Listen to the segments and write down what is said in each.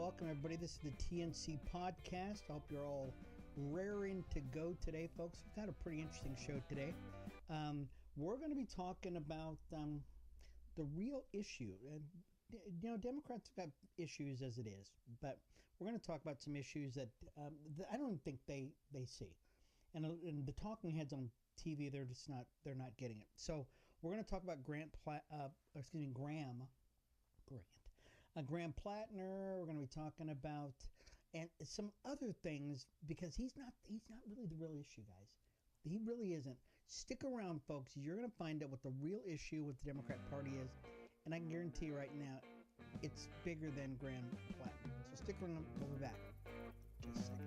welcome everybody. This is the TNC podcast. I hope you're all raring to go today, folks. We've got a pretty interesting show today. We're going to be talking about the real issue. And Democrats have got issues as it is, but we're going to talk about some issues that I don't think they see. And the talking heads on TV, they're not getting it. So we're going to talk about Graham Platner. We're going to be talking about and some other things because he's not really the real issue, guys. He really isn't. Stick around, folks. You're going to find out what the real issue with the Democrat Party is, and I can guarantee you right now, it's bigger than Graham Platner. So stick around. We'll be back. Just a second.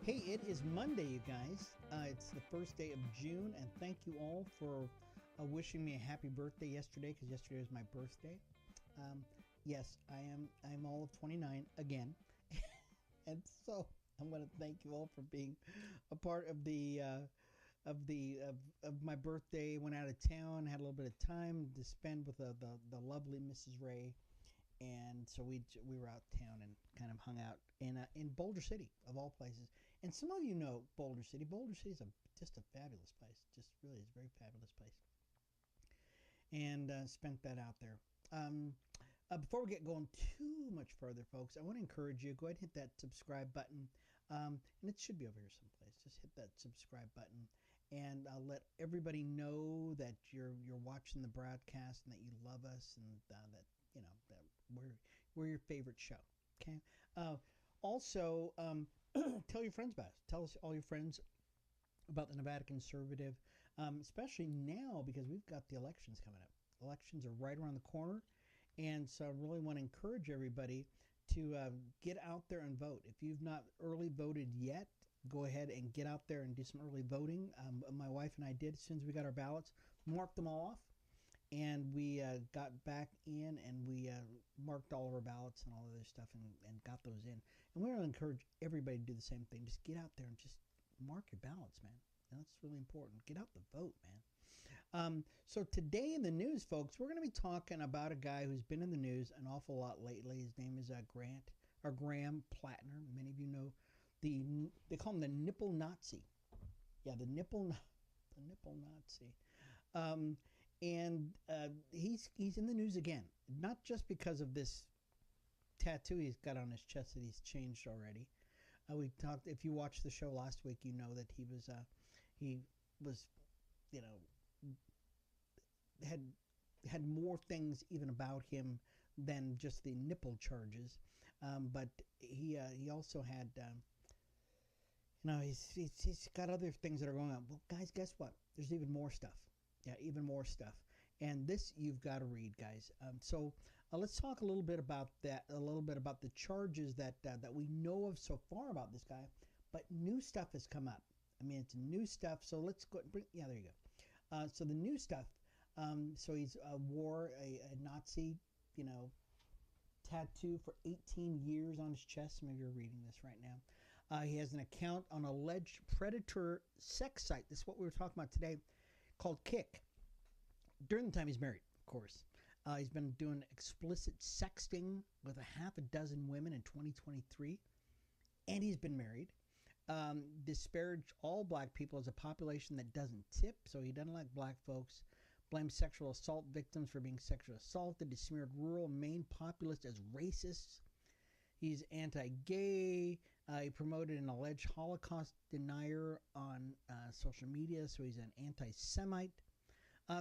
Hey, it is Monday, you guys. It's the first day of June, and thank you all for wishing me a happy birthday yesterday, because yesterday was my birthday. Yes, I'm all of 29 again, and so I'm going to thank you all for being a part of of my birthday. Went out of town, had a little bit of time to spend with the lovely Mrs. Ray. And so we were out of town and kind of hung out in Boulder City, of all places. And some of you know Boulder City. Boulder City is just a fabulous place. Just really is a very fabulous place. And spent that out there. Before we get going too much further, folks, I want to encourage you, go ahead and hit that subscribe button. And it should be over here someplace. Just hit that subscribe button. And let everybody know that you're watching the broadcast and that you love us and that we're your favorite show. Okay. Also, tell your friends about us. Tell us all your friends about the Nevada Conservative, especially now because we've got the elections coming up. Elections are right around the corner, and so I really want to encourage everybody to get out there and vote. If you've not early voted yet, go ahead and get out there and do some early voting. My wife and I did as soon as we got our ballots, marked them all off. And we got back in and we marked all of our ballots and all of this stuff and got those in. And we want to encourage everybody to do the same thing. Just get out there and just mark your ballots, man. And that's really important. Get out the vote, man. So today in the news, folks, we're going to be talking about a guy who's been in the news an awful lot lately. His name is Graham Platner. Many of you know they call him the nipple Nazi. Yeah, the nipple Nazi. And he's in the news again, not just because of this tattoo he's got on his chest that he's changed already. We talked. If you watched the show last week, you know that he was had more things even about him than just the nipple charges. But he also had he's got other things that are going on. Well, guys, guess what? There's even more stuff. Yeah, even more stuff. And this you've got to read, guys. So let's talk a little bit about that, a little bit about the charges that we know of so far about this guy. But new stuff has come up. I mean, it's new stuff. So let's go. Yeah, there you go. So the new stuff. So he's wore a Nazi, tattoo for 18 years on his chest. Some of you are reading this right now. He has an account on alleged predator sex site. This is what we were talking about today, called Kick. During the time he's married, of course. He's been doing explicit sexting with a half a dozen women in 2023. And he's been married. Disparaged all black people as a population that doesn't tip. So he doesn't like black folks. Blames sexual assault victims for being sexually assaulted. He smeared rural Maine populace as racists. He's anti-gay. He promoted an alleged Holocaust denier on social media, so he's an anti-Semite.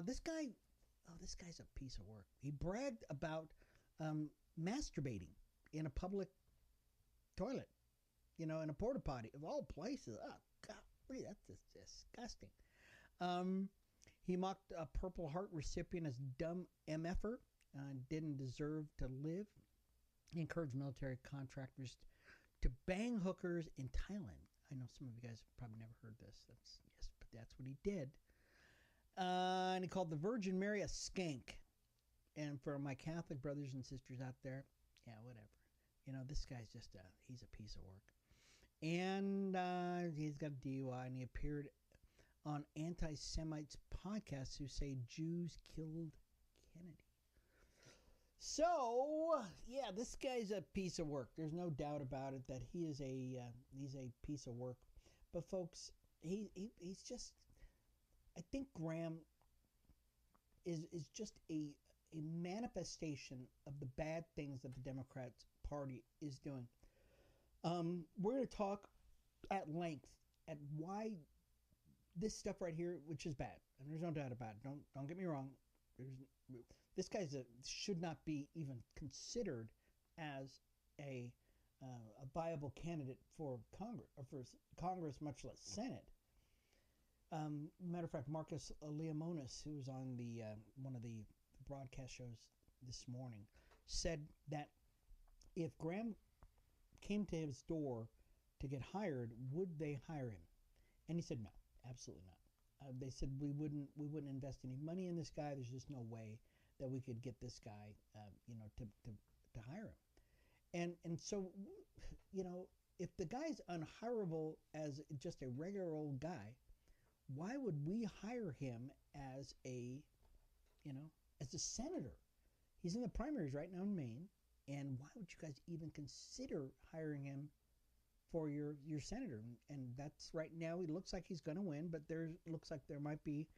This guy's a piece of work. He bragged about masturbating in a public toilet. in a porta potty of all places. Oh, God, that's just disgusting. He mocked a Purple Heart recipient as dumb MFer, didn't deserve to live. He encouraged military contractors to bang hookers in Thailand. I know some of you guys have probably never heard this. But that's what he did. And he called the Virgin Mary a skank. And for my Catholic brothers and sisters out there, yeah, whatever. This guy's he's a piece of work. And he's got a DUI, and he appeared on anti-Semites podcasts who say Jews killed Kennedy. So, yeah, this guy's a piece of work. There's no doubt about it that he's a piece of work. But folks, he's just, I think Graham is just a manifestation of the bad things that the Democrats Party is doing. We're going to talk at length at why this stuff right here, which is bad, and there's no doubt about it. Don't get me wrong. This guy should not be even considered as a viable candidate for Congress, much less Senate. Matter of fact, Marcus Leomonis, who was on the one of the broadcast shows this morning, said that if Graham came to his door to get hired, would they hire him? And he said no, absolutely not. They said we wouldn't invest any money in this guy. There's just no way that we could get this guy, to hire him. And so, if the guy's unhireable as just a regular old guy, why would we hire him as a senator? He's in the primaries right now in Maine, and why would you guys even consider hiring him for your senator? And that's right now. He looks like he's going to win, but looks like there might be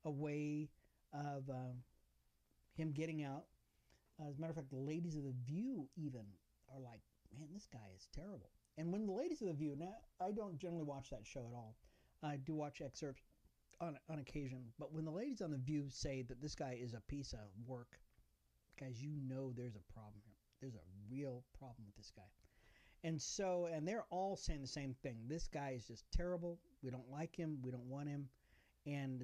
a way of him getting out. As a matter of fact, the ladies of The View even are like, man, this guy is terrible. And when the ladies of The View, now I don't generally watch that show at all. I do watch excerpts on occasion, but when the ladies on The View say that this guy is a piece of work, guys, there's a problem here. There's a real problem with this guy. And they're all saying the same thing. This guy is just terrible. We don't like him. We don't want him. And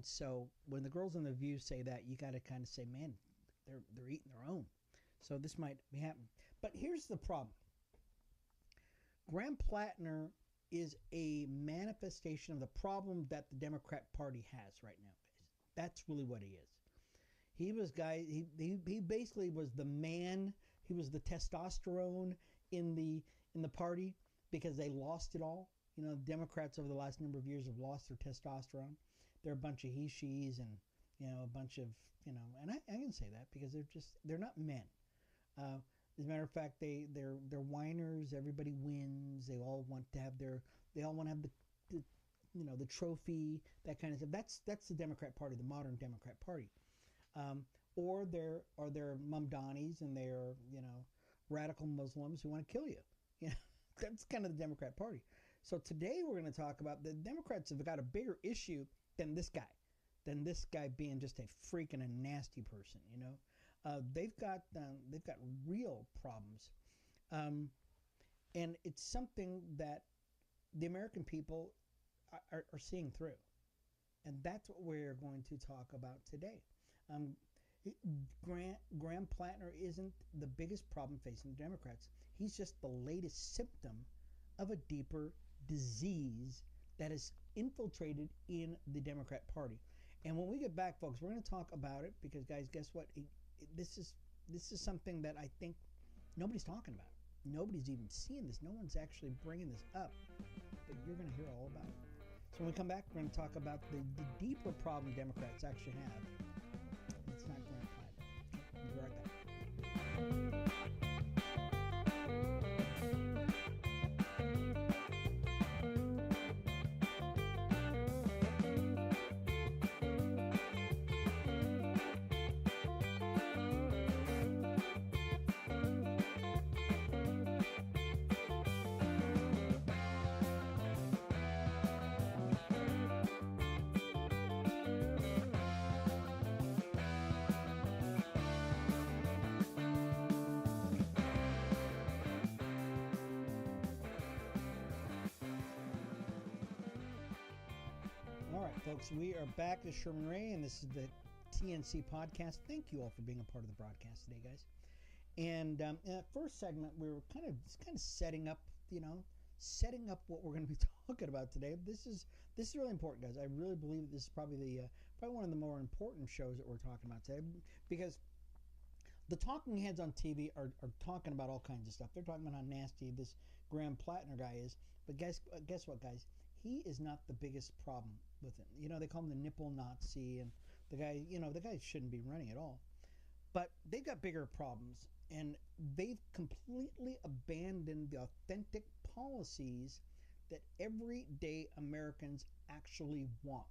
so when the girls on The View say that, you got to kind of say, man, they're eating their own. So this might be happening. But here's the problem. Graham Platner is a manifestation of the problem that the Democrat Party has right now, guys. That's really what he is. He basically was the man. He was the testosterone in the party because they lost it all. Democrats over the last number of years have lost their testosterone. They're a bunch of he-she's and, a bunch of, and I can say that because they're not men. As a matter of fact, they're whiners. Everybody wins. They all want to have the trophy, that kind of stuff. That's the Democrat Party, the modern Democrat Party. Or they're Mamdanis and they're, radical Muslims who want to kill you. That's kind of the Democrat Party. So today we're going to talk about the Democrats have got a bigger issue than this guy being just a freak and a nasty person. They've got real problems, and it's something that the American people are seeing through, and that's what we're going to talk about today. Graham Platner isn't the biggest problem facing the Democrats. He's just the latest symptom of a deeper disease that is infiltrated in the Democrat Party. And when we get back, folks, we're going to talk about it because, guys, guess what? This is something that I think nobody's talking about. Nobody's even seeing this. No one's actually bringing this up. But you're going to hear all about it. So when we come back, we're going to talk about the deeper problem Democrats actually have. It's not Graham Platner. We'll be right back. folks. We are back to Sherman Ray, and this is the TNC podcast. Thank you all for being a part of the broadcast today, guys. And in that first segment, we were kind of setting up, setting up what we're going to be talking about today. This is really important, guys. I really believe this is probably one of the more important shows that we're talking about today, because the talking heads on TV are talking about all kinds of stuff. They're talking about how nasty this Graham Platner guy is. But guess what, guys? He is not the biggest problem with it. They call him the nipple Nazi, and the guy shouldn't be running at all. But they've got bigger problems, and they've completely abandoned the authentic policies that everyday Americans actually want.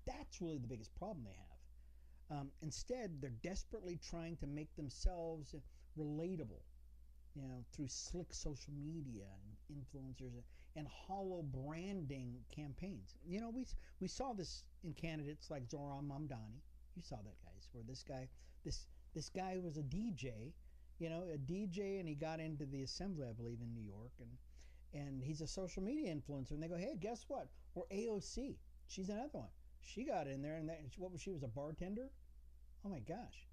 That's really the biggest problem they have. Instead, they're desperately trying to make themselves relatable, through slick social media and influencers and hollow branding campaigns. We saw this in candidates like Zoran Mamdani. You saw that, guys, where this guy was a DJ, and he got into the assembly, I believe, in New York, and he's a social media influencer, and they go, hey, guess what? Or AOC, she's another one. She got in there, and she was a bartender? Oh my gosh.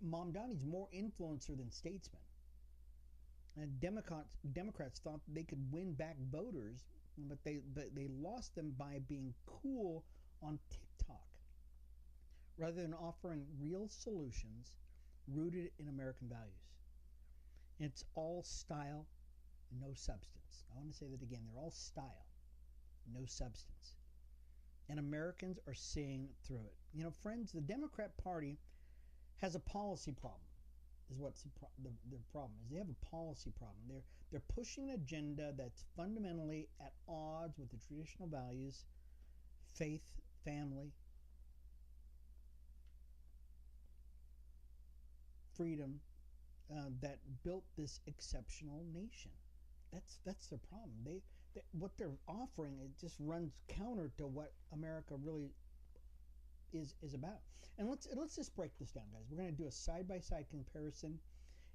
Mamdani's more influencer than statesman. And Democrats thought they could win back voters, but they lost them by being cool on TikTok rather than offering real solutions rooted in American values. It's all style, no substance. I want to say that again. They're all style, no substance. And Americans are seeing through it. Friends, the Democrat Party has a policy problem, is what their problem is. They have a policy problem. They're pushing an agenda that's fundamentally at odds with the traditional values, faith, family, freedom, that built this exceptional nation. That's their problem. What they're offering, it just runs counter to what America really is about. And let's just break this down, guys. We're going to do a side-by-side comparison,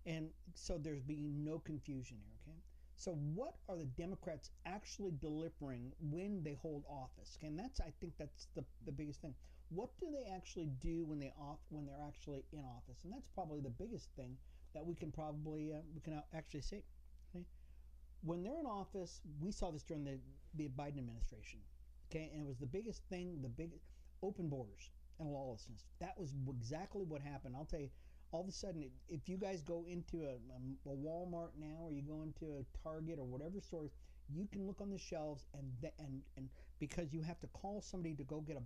and so there's being no confusion here, okay? So what are the Democrats actually delivering when they hold office? Okay, and I think that's the biggest thing. What do they actually do when they're actually in office? And that's probably the biggest thing that we can actually see. Okay? When they're in office, we saw this during the Biden administration, okay? And it was the biggest thing, open borders and lawlessness. That was exactly what happened. I'll tell you, all of a sudden, if you guys go into a Walmart now, or you go into a Target or whatever store, you can look on the shelves, and because you have to call somebody to go get a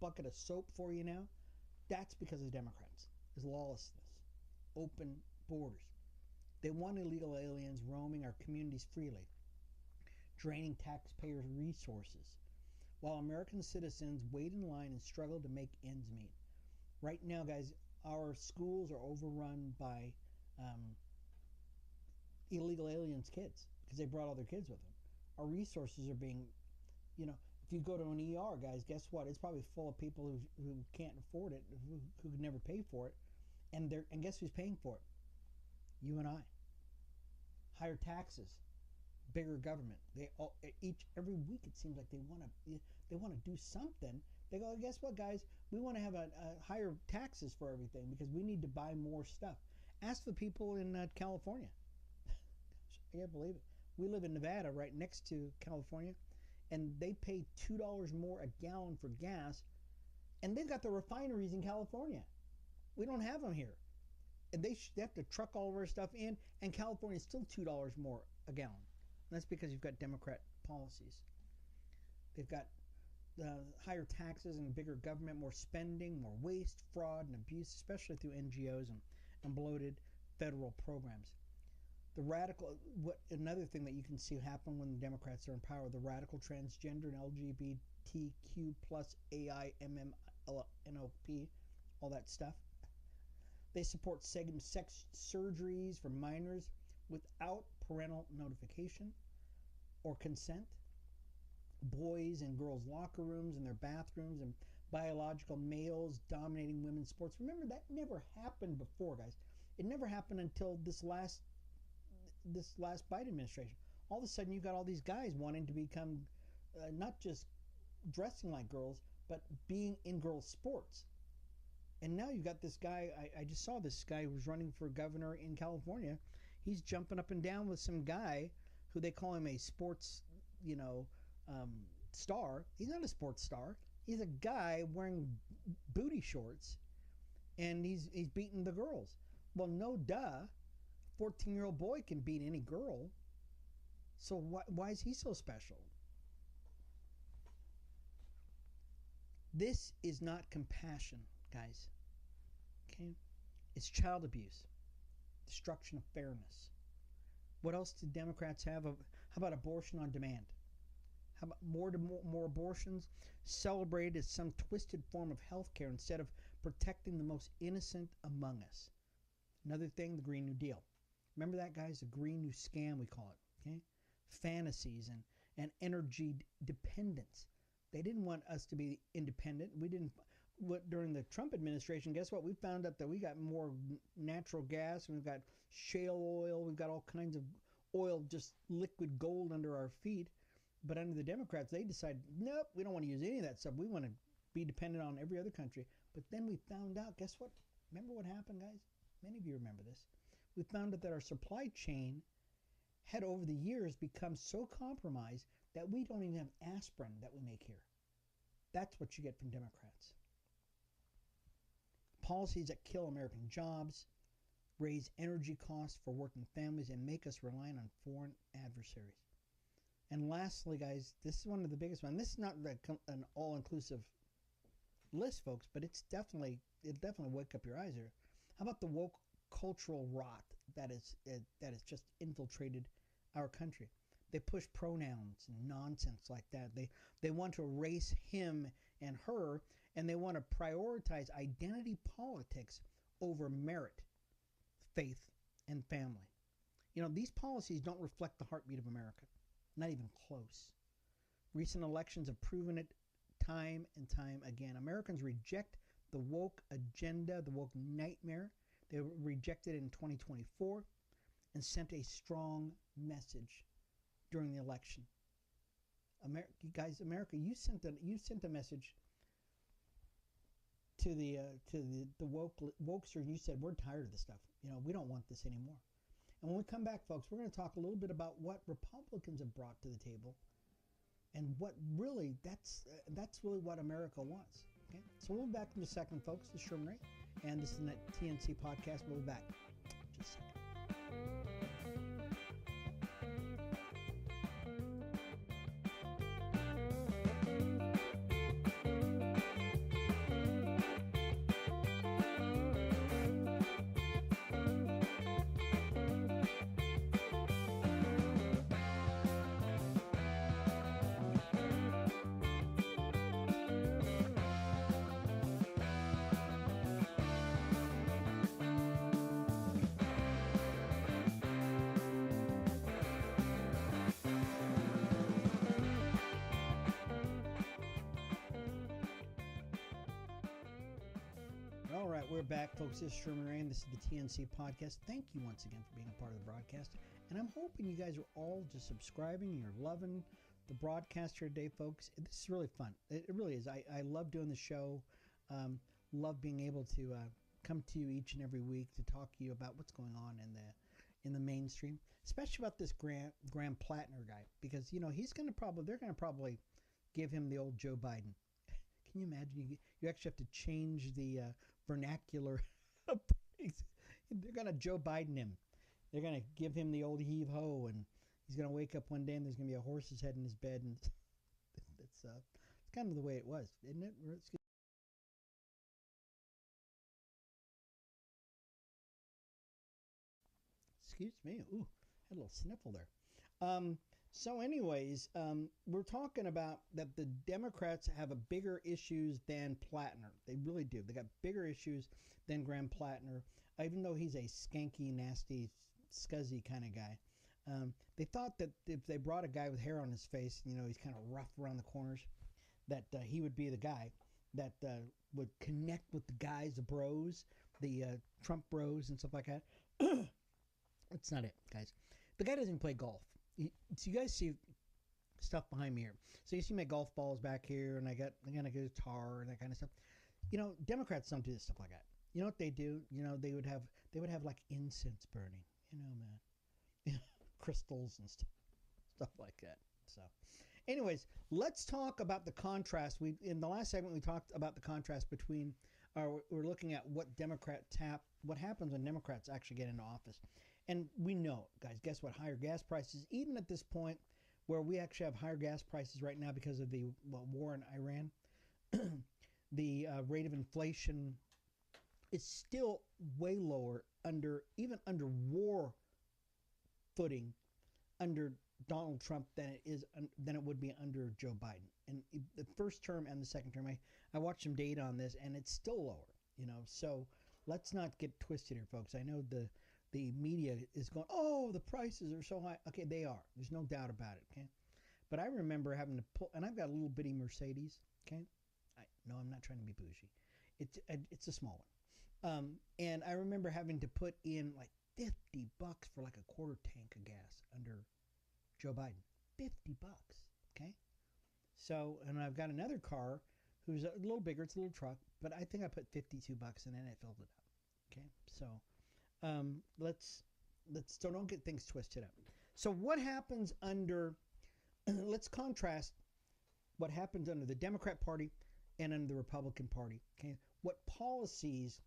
bucket of soap for you now, that's because of the Democrats. Is lawlessness, open borders. They want illegal aliens roaming our communities freely, draining taxpayers' resources, while American citizens wait in line and struggle to make ends meet. Right now, guys, our schools are overrun by illegal aliens' kids because they brought all their kids with them. Our resources are being, if you go to an ER, guys, guess what? It's probably full of people who can't afford it, who could never pay for it, and guess who's paying for it? You and I. Higher taxes, bigger government. Every week it seems like they want to do something. They go, guess what, guys? We want to have a higher taxes for everything because we need to buy more stuff. Ask the people in California. I can't believe it. We live in Nevada, right next to California, and they pay $2 more a gallon for gas, and they've got the refineries in California. We don't have them here. And they have to truck all of our stuff in, and California is still $2 more a gallon. And that's because you've got Democrat policies. They've got higher taxes and bigger government, more spending, more waste, fraud, and abuse, especially through NGOs and bloated federal programs. Another thing that you can see happen when the Democrats are in power, the radical transgender and LGBTQ plus AIMMNOP, all that stuff. They support sex surgeries for minors without parental notification or consent. Boys and girls' locker rooms and their bathrooms, and biological males dominating women's sports. Remember, that never happened before, guys. It never happened until this last Biden administration. All of a sudden, you've got all these guys wanting to become not just dressing like girls, but being in girls' sports. And now you've got this guy. I just saw this guy who was running for governor in California. He's jumping up and down with some guy who they call him a sports, you know, um, star. He's not a sports star. He's a guy wearing booty shorts, and he's beating the girls. Well, no duh. 14-year-old boy can beat any girl. So why is he so special? This is not compassion, guys. Okay? It's child abuse, destruction of fairness. What else do Democrats have? How about abortion on demand? How about more abortions celebrated as some twisted form of health care instead of protecting the most innocent among us? Another thing, the Green New Deal. Remember that, guys? The Green New Scam, we call it. Okay? Fantasies and energy dependence. They didn't want us to be independent. We didn't. During the Trump administration, guess what? We found out that we got more natural gas, and we've got shale oil. We've got all kinds of oil, just liquid gold under our feet. But under the Democrats, they decided, nope, we don't want to use any of that stuff. We want to be dependent on every other country. But then we found out, guess what? Remember what happened, guys? Many of you remember this. We found out that our supply chain had over the years become so compromised that we don't even have aspirin that we make here. That's what you get from Democrats. Policies that kill American jobs, raise energy costs for working families, and make us reliant on foreign adversaries. And lastly, guys, this is one of the biggest ones. This is not an all-inclusive list, folks, but it'll definitely wake up your eyes here. How about the woke cultural rot that is just infiltrated our country? They push pronouns and nonsense like that. They want to erase him and her, and they want to prioritize identity politics over merit, faith, and family. You know, these policies don't reflect the heartbeat of America, not even close. Recent elections have proven it time and time again. Americans reject the woke agenda, the woke nightmare. They rejected it in 2024 and sent a strong message during the election. America, you sent a message to the wokesters. You said, we're tired of this stuff. You know, we don't want this anymore. And when we come back, folks, we're going to talk a little bit about what Republicans have brought to the table, and what really that's really what America wants. Okay, so we'll be back in a second, folks. This is Sherman Ray, and this is the TNC podcast. We'll be back just a second. All right, we're back, folks. This is Sherman Ray, and this is the TNC podcast. Thank you once again for being a part of the broadcast. And I'm hoping you guys are all just subscribing. You're loving the broadcast here today, folks. This is really fun. It really is. I love doing the show. Love being able to come to you each and every week to talk to you about what's going on in the mainstream, especially about this Graham Platner guy, because they're going to probably give him the old Joe Biden. Can you imagine? You actually have to change the vernacular. They're going to Joe Biden him. They're going to give him the old heave ho, and he's going to wake up one day and there's going to be a horse's head in his bed, and it's kind of the way it was, isn't it? Excuse me. Ooh, had a little sniffle there. So anyways, we're talking about that the Democrats have a bigger issues than Platner. They really do. They got bigger issues than Graham Platner, even though he's a skanky, nasty, scuzzy kind of guy. They thought that if they brought a guy with hair on his face, he's kind of rough around the corners, that he would be the guy that would connect with the guys, the bros, the Trump bros and stuff like that. That's not it, guys. The guy doesn't play golf. So you guys see stuff behind me here. So you see my golf balls back here, and I got a guitar and that kind of stuff. Democrats don't do stuff like that. You know what they do? They would have like incense burning. Man, crystals and stuff like that. So, anyways, let's talk about the contrast. In the last segment we talked about the contrast between. We're looking at what happens when Democrats actually get into office, and we know, guys. Guess what? Higher gas prices, even at this point, where we actually have higher gas prices right now because of the war in Iran. The rate of inflation is still way lower even under war footing under Donald Trump than it would be under Joe Biden. And the first term and the second term, I watched some data on this, and it's still lower. So let's not get twisted here, folks. I know the media is going, oh, the prices are so high. Okay, they are. There's no doubt about it. Okay, but I remember having to pull, and I've got a little bitty Mercedes. Okay, no, I'm not trying to be bougie. It's a small one, and I remember having to put in like $50 for like a quarter tank of gas under Joe Biden. $50. Okay, so, and I've got another car who's a little bigger. It's a little truck, but I think I put $52 in it and it filled it up. Okay, so so don't get things twisted up. So what happens under? Let's contrast what happens under the Democrat Party and under the Republican Party. Okay, what policies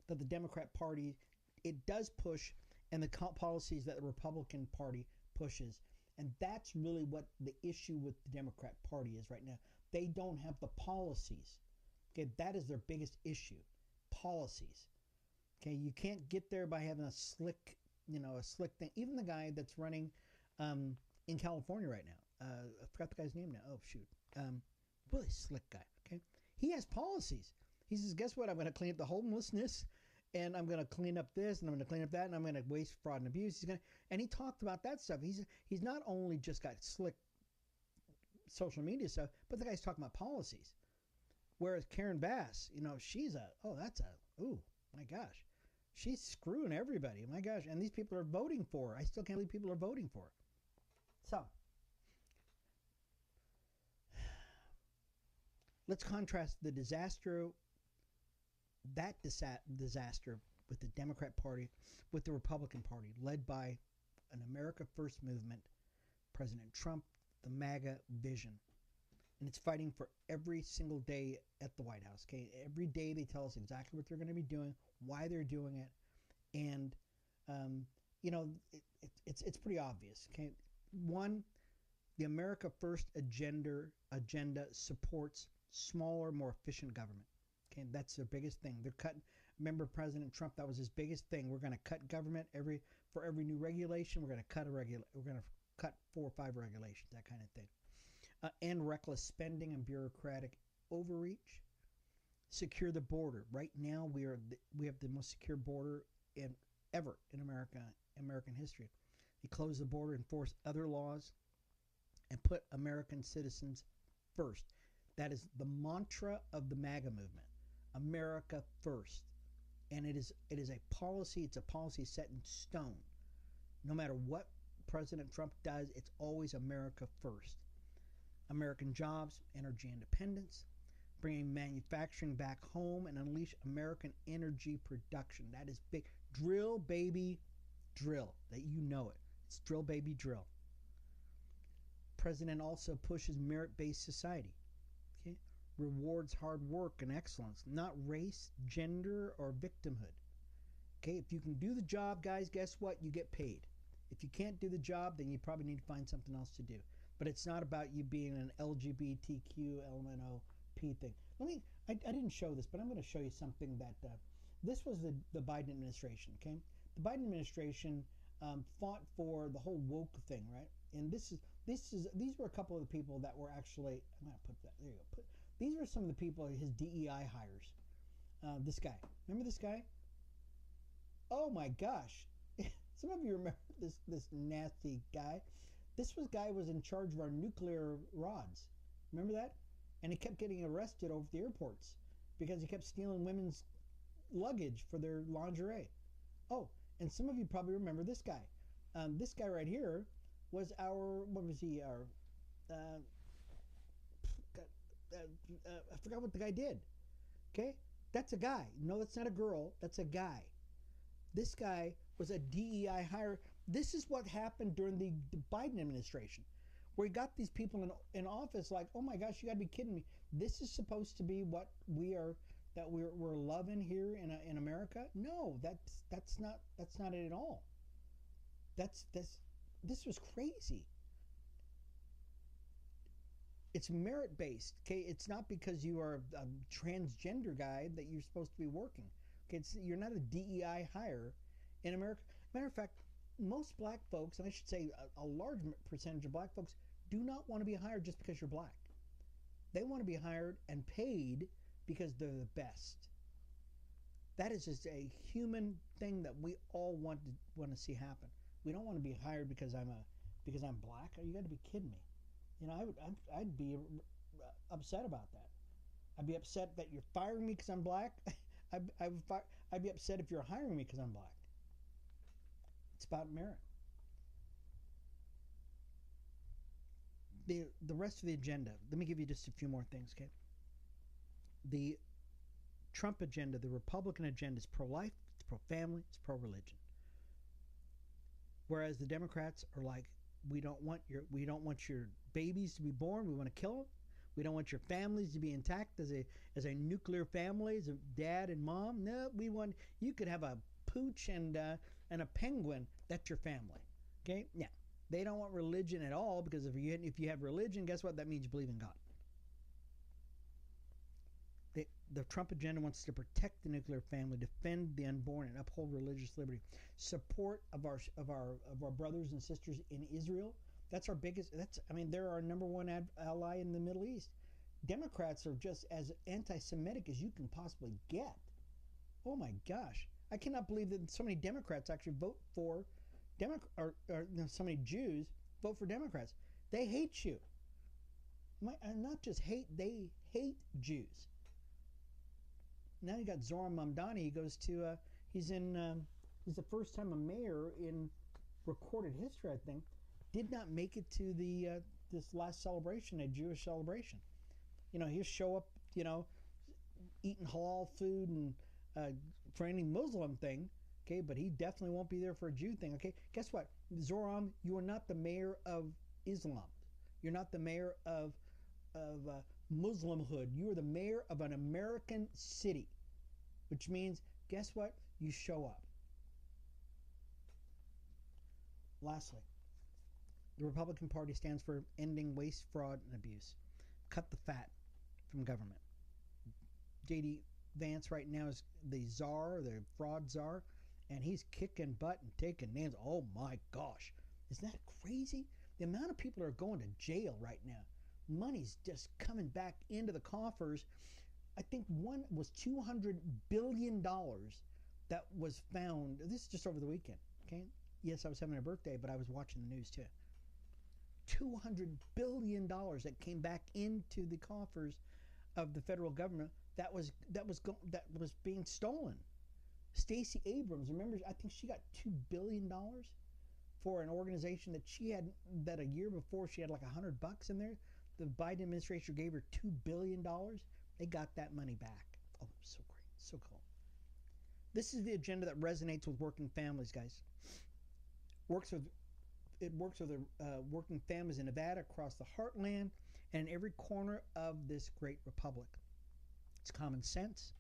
that the Democrat Party it does push, and the policies that the Republican Party pushes. And that's really what the issue with the Democrat Party is right now. They don't have the policies. Okay, that is their biggest issue. Policies. Okay, you can't get there by having a slick thing. Even the guy that's running in California right now, I forgot the guy's name now. Oh shoot, really slick guy. Okay, he has policies. He says, guess what? I'm going to clean up the homelessness, and I'm going to clean up this, and I'm going to clean up that, and I'm going to waste, fraud, and abuse. And he talked about that stuff. He's not only just got slick social media stuff, but the guy's talking about policies. Whereas Karen Bass, oh my gosh, she's screwing everybody. My gosh, and these people are voting for her. I still can't believe people are voting for her. So let's contrast the disaster with the Democrat Party, with the Republican Party, led by an America First movement, President Trump, the MAGA vision. And it's fighting for every single day at the White House. Okay, every day they tell us exactly what they're going to be doing, why they're doing it, and it's pretty obvious. Okay, one, the America First agenda supports smaller, more efficient government. Okay, that's their biggest thing. They're cutting. Remember President Trump? That was his biggest thing. We're going to cut government for every new regulation. We're going to cut We're going to cut 4 or 5 regulations. That kind of thing. And reckless spending and bureaucratic overreach. Secure the border. Right now, we have the most secure border ever in American history. They close the border, enforce other laws, and put American citizens first. That is the mantra of the MAGA movement. America first. And it is a policy. It's a policy set in stone. No matter what President Trump does, it's always America first. American jobs, energy independence, bringing manufacturing back home, and unleash American energy production. That is big. Drill, baby, drill. That you know it. It's drill, baby, drill. President also pushes merit-based society. Okay? Rewards hard work and excellence, not race, gender, or victimhood. Okay? If you can do the job, guys, guess what? You get paid. If you can't do the job, then you probably need to find something else to do. But it's not about you being an LGBTQ, LMNOP thing. I didn't show this, but I'm going to show you something that, this was the Biden administration, okay? The Biden administration fought for the whole woke thing, right? And these were a couple of the people that were actually, I'm going to put that, there you go. These were some of the people, his DEI hires. This guy, remember this guy? Oh my gosh. Some of you remember this nasty guy. This guy was in charge of our nuclear rods. Remember that? And he kept getting arrested over the airports because he kept stealing women's luggage for their lingerie. Oh, and some of you probably remember this guy. This guy right here was our uh, I forgot what the guy did. Okay, that's a guy. No, that's not a girl. That's a guy. This guy was a DEI hire. This is what happened during the Biden administration, where he got these people in office like, oh my gosh, you got to be kidding me. This is supposed to be what we're loving here in America. No, that's not it at all. This was crazy. It's merit based. Okay, it's not because you are a transgender guy that you're supposed to be working. Okay, you're not a DEI hire in America. Matter of fact, most black folks, and I should say a large percentage of black folks, do not want to be hired just because you're black. They want to be hired and paid because they're the best. That is just a human thing that we all want to see happen. We don't want to be hired because I'm black. You got to be kidding me. You know, I'd be upset about that. I'd be upset that you're firing me because I'm black. I'd be upset if you're hiring me because I'm black. It's about merit. The rest of the agenda, let me give you just a few more things, okay? The Trump agenda, the Republican agenda is pro-life, it's pro-family, it's pro-religion. Whereas the Democrats are like, we don't want your babies to be born, we want to kill them. We don't want your families to be intact as a nuclear family, as a dad and mom. No, you could have a pooch and a penguin. That's your family. Okay? Yeah. They don't want religion at all, because if you have religion, guess what? That means you believe in God. The Trump agenda wants to protect the nuclear family, defend the unborn, and uphold religious liberty. Support of our brothers and sisters in Israel. That's our biggest. They're our number one ally in the Middle East. Democrats are just as anti-Semitic as you can possibly get. Oh my gosh! I cannot believe that so many Democrats actually vote for so many Jews vote for Democrats. They hate you. Not just hate, they hate Jews. Now you got Zoran Mamdani. He goes to he's the first time a mayor in recorded history, I think, did not make it to the this last celebration, a Jewish celebration. You know, he'll show up, you know, eating halal food and for any Muslim thing, okay, but he definitely won't be there for a Jew thing, okay? Guess what, Zoran, you are not the mayor of Islam. You're not the mayor of Muslimhood. You are the mayor of an American city, which means, guess what? You show up. Lastly, the Republican Party stands for ending waste, fraud, and abuse. Cut the fat from government. J.D. Vance right now is the czar, the fraud czar, and he's kicking butt and taking names. Oh my gosh. Isn't that crazy? The amount of people that are going to jail right now. Money's just coming back into the coffers. I think one was $200 billion that was found. This is just over the weekend, okay? Yes, I was having a birthday, but I was watching the news too. $200 billion that came back into the coffers of the federal government that was being stolen. Stacey Abrams, remember, I think she got $2 billion for an organization that a year before she had like $100 in there. The Biden administration gave her $2 billion. They got that money back. Oh, so great. So cool. This is the agenda that resonates with working families, guys. It works with working families in Nevada, across the heartland, and in every corner of this great republic. It's common sense.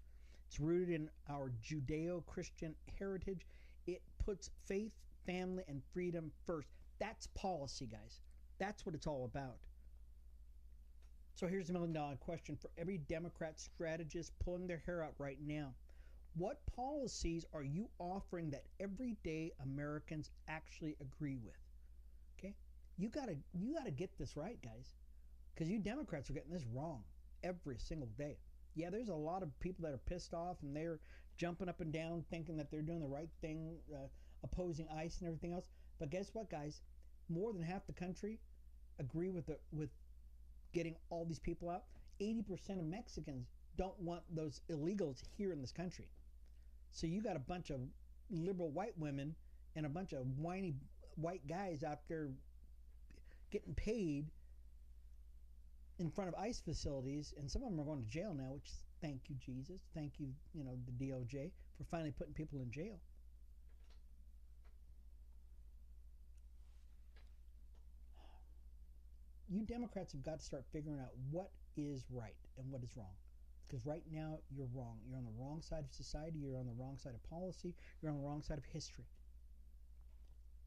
It's rooted in our Judeo-Christian heritage. It puts faith, family, and freedom first. That's policy, guys. That's what it's all about. So here's the $1 million question for every Democrat strategist pulling their hair out right now. What policies are you offering that everyday Americans actually agree with? Okay? You gotta get this right, guys. Because you Democrats are getting this wrong every single day. Yeah, there's a lot of people that are pissed off and they're jumping up and down thinking that they're doing the right thing, opposing ICE and everything else. But guess what, guys? More than half the country agree with getting all these people out. 80% of Mexicans don't want those illegals here in this country. So you got a bunch of liberal white women and a bunch of whiny white guys out there getting paid in front of ICE facilities, and some of them are going to jail now, which thank you, Jesus. Thank you, the DOJ, for finally putting people in jail. You Democrats have got to start figuring out what is right and what is wrong. Because right now, you're wrong. You're on the wrong side of society. You're on the wrong side of policy. You're on the wrong side of history.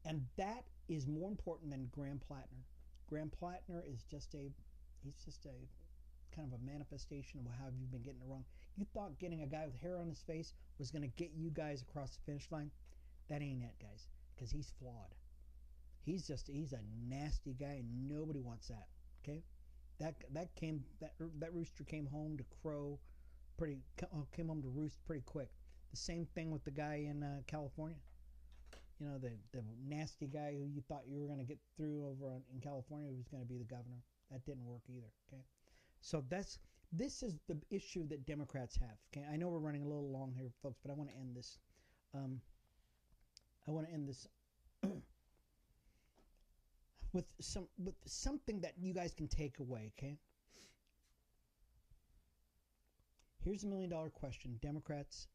And that is more important than Graham Platner. Graham Platner is he's just a kind of a manifestation of how you've been getting it wrong. You thought getting a guy with hair on his face was going to get you guys across the finish line? That ain't it, guys, because he's flawed. He's a nasty guy, and nobody wants that. Okay, that rooster came home to crow came home to roost pretty quick. The same thing with the guy in California. The nasty guy who you thought you were going to get through over in California was going to be the governor. That didn't work either. Okay, so this is the issue that Democrats have. Okay, I know we're running a little long here, folks, but I want to end this. With something that you guys can take away. Okay, here's $1 million question, Democrats.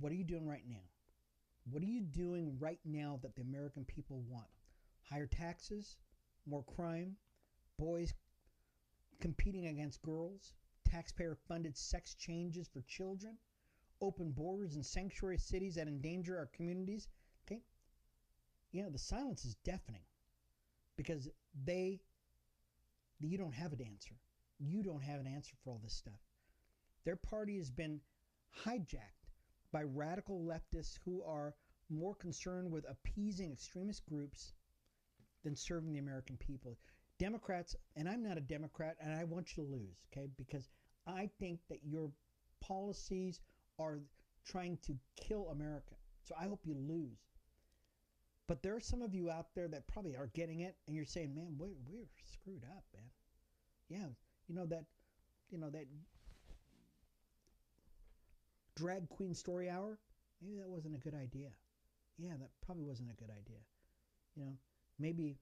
What are you doing right now? What are you doing right now that the American people want? Higher taxes, more crime, boys competing against girls, taxpayer-funded sex changes for children, open borders and sanctuary cities that endanger our communities. Okay, the silence is deafening because you don't have an answer. You don't have an answer for all this stuff. Their party has been hijacked by radical leftists who are more concerned with appeasing extremist groups than serving the American people. Democrats, and I'm not a Democrat, and I want you to lose, okay? Because I think that your policies are trying to kill America. So I hope you lose. But there are some of you out there that probably are getting it, and you're saying, man, we're screwed up, man. Yeah, that drag queen story hour, maybe that wasn't a good idea. Yeah, that probably wasn't a good idea. Maybe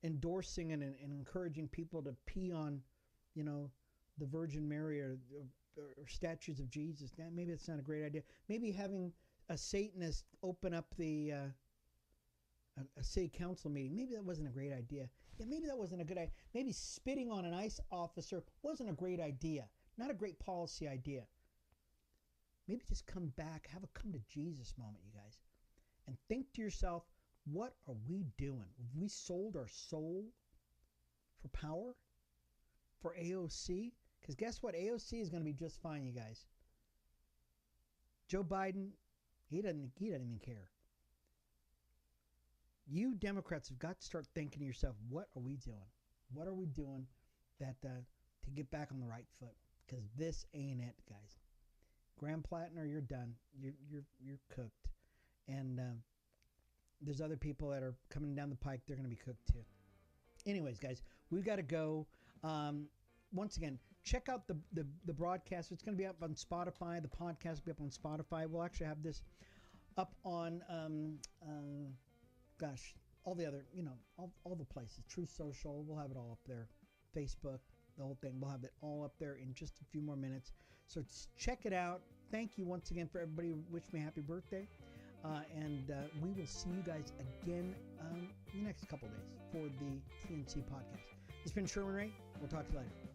endorsing and encouraging people to pee on, the Virgin Mary or statues of Jesus. Maybe that's not a great idea. Maybe having a Satanist open up the a city council meeting. Maybe that wasn't a great idea. Yeah, maybe that wasn't a good idea. Maybe spitting on an ICE officer wasn't a great idea. Not a great policy idea. Maybe just come back, have a come to Jesus moment, you guys, and think to yourself, what are we doing? Have we sold our soul for power? For AOC? Because guess what? AOC is going to be just fine, you guys. Joe Biden, he doesn't even care. You Democrats have got to start thinking to yourself, what are we doing? What are we doing that to get back on the right foot? Because this ain't it, guys. Graham Platner, you're done. You're cooked. And there's other people that are coming down the pike. They're going to be cooked too. Anyways, guys, we've got to go. Once again, check out the broadcast. It's going to be up on Spotify. The podcast will be up on Spotify. We'll actually have this up on, all the other, all the places. Truth Social, we'll have it all up there. Facebook, the whole thing. We'll have it all up there in just a few more minutes. So check it out. Thank you once again for everybody who wished me happy birthday. And we will see you guys again in the next couple of days for the TNC podcast. It's been Sherman Ray. We'll talk to you later.